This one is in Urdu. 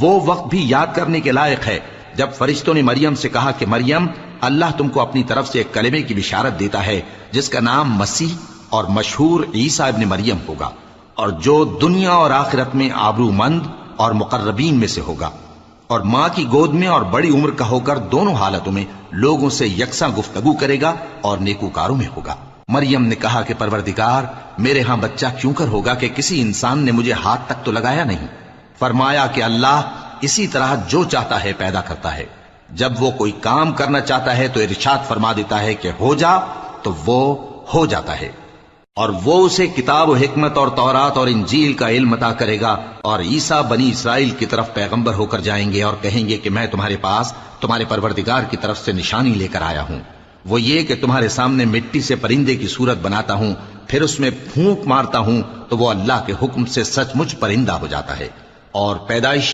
وہ وقت بھی یاد کرنے کے لائق ہے جب فرشتوں نے مریم سے کہا کہ مریم، اللہ تم کو اپنی طرف سے ایک کلمے کی بشارت دیتا ہے جس کا نام مسیح اور مشہور عیسیٰ ابن مریم ہوگا، اور جو دنیا اور آخرت میں آبرو مند اور مقربین میں سے ہوگا، اور ماں کی گود میں اور بڑی عمر کا ہو کر دونوں حالتوں میں لوگوں سے یکساں گفتگو کرے گا اور نیکوکاروں میں ہوگا۔ مریم نے کہا کہ پروردگار، میرے ہاں بچہ کیوں کر ہوگا کہ کسی انسان نے مجھے ہاتھ تک تو لگایا نہیں۔ فرمایا کہ اللہ اسی طرح جو چاہتا ہے پیدا کرتا ہے، جب وہ کوئی کام کرنا چاہتا ہے تو ارشاد فرما دیتا ہے کہ ہو جا تو وہ ہو جاتا ہے۔ اور وہ اسے کتاب و حکمت اور تورات اور انجیل کا علم عطا کرے گا، اور عیسیٰ بنی اسرائیل کی طرف پیغمبر ہو کر جائیں گے اور کہیں گے کہ میں تمہارے پاس تمہارے پروردگار کی طرف سے نشانی لے کر آیا ہوں، وہ یہ کہ تمہارے سامنے مٹی سے پرندے کی صورت بناتا ہوں، پھر اس میں پھونک مارتا ہوں تو وہ اللہ کے حکم سے سچ مچ پرندہ ہو جاتا ہے، اور پیدائش